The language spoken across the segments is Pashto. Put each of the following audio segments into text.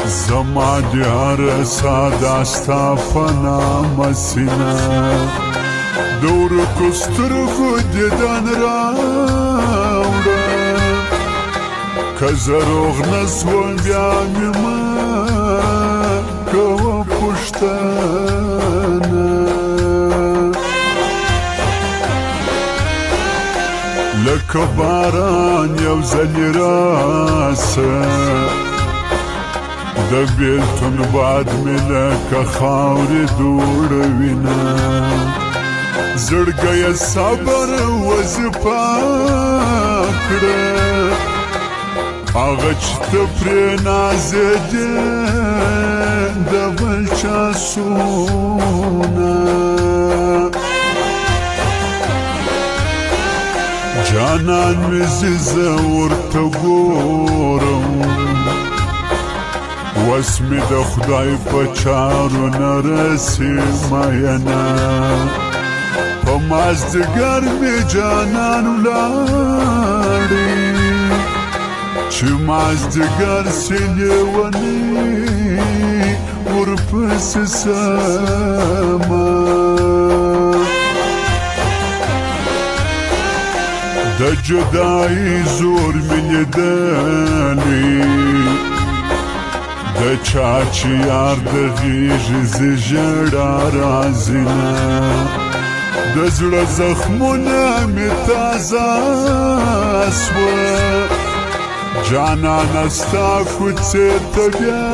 زما دیار ساده ستا په نامه سینه د ورکو سترګو دیدن راوړه که زه روغ نه سوم بیا مې مه کوه پوښتنه لکه باران یو ځلې راسه د بیلتون باد مې لکه خاورې دوړوینه زړګیه صبر وظیفه کړه هغه چې ته پرې نازېږې د بل چا سونه جانان مې زه ورته ګورم وس مې د خدای په چارو نه رسي مینه په مازدیګر مې جانان ولاړې چې مازدیګر سي لیونی ورپسې سمه د جدایي زور مې لیدلی د چا چې یار د غېږې زه ژړا راځي نه د زړه زخمونه مې تازه سوه جانانه ستا کوڅې ته بیا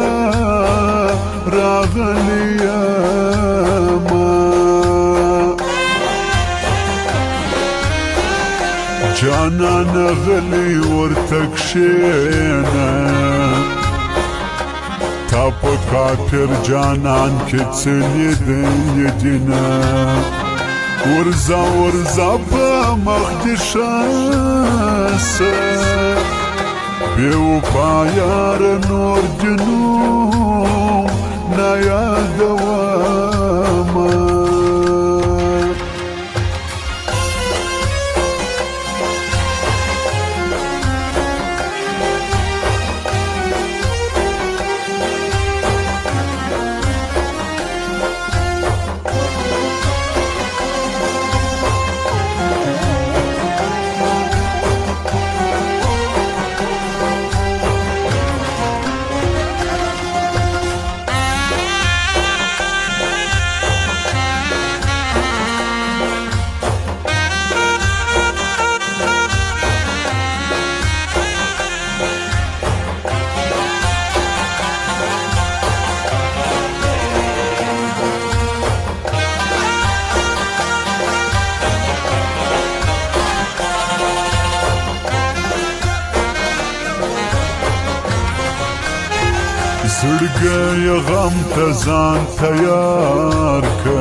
راغلی یمه جانانه غلی ورته کښېنه تا په کافر جانان کې څه لیدلي دینه ورځه ورځه په مخ دې ښه سه بېوفا یاره نور دې نوم نایادومه زړګی غم ته ځان تیار که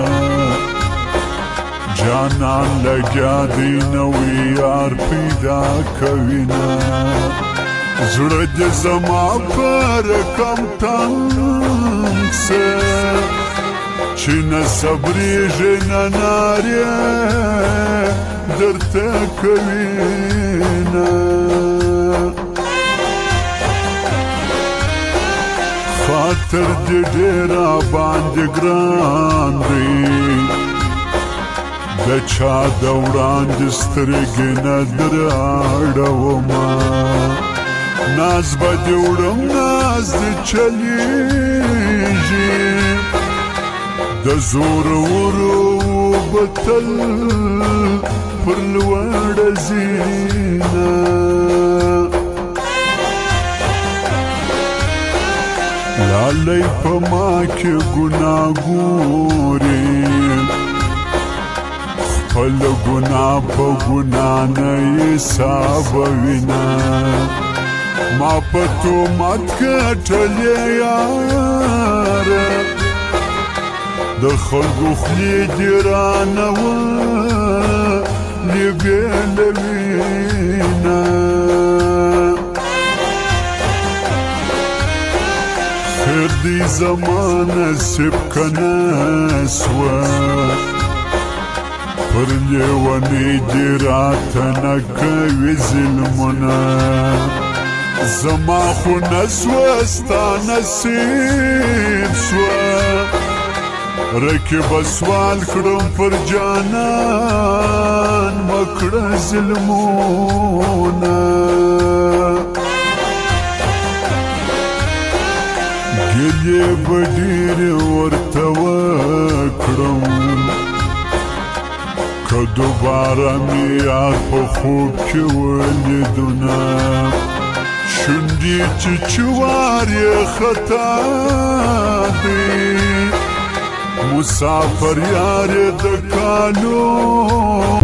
جانان لګیا دی نوی یار پیدا کوینه زړه دې زما په رقم تنګ سه چې نه صبرېږي نه نارې درته کوینه خاطر دې ډېره باندې ګران دی د چا د وړاندې سترګې نه دراړومه ناز به دې وړم ناز دې چلیږي د زورورو به تل پر لوړه زینه لالی په ما کې ګناه ګوري خپل ګناه په ګناه نه حسابوینه ما په تهمت ګټلې یاره د خلکو خولې دې رانهولې بېلوینه خیر دی زما نصیب که نه سوه پر لیونی دې راته نه کوي ظلمونه زما خو نسوه ستا نصیب سوه رکب سوال کړم پر جانان مکړه ظلمونه ګلې به ډېرې ورته وکړم که دوباره مې یار په خوب کې ولیدونه شونډې چې چوار یې خطا دی مسافر یار د کالو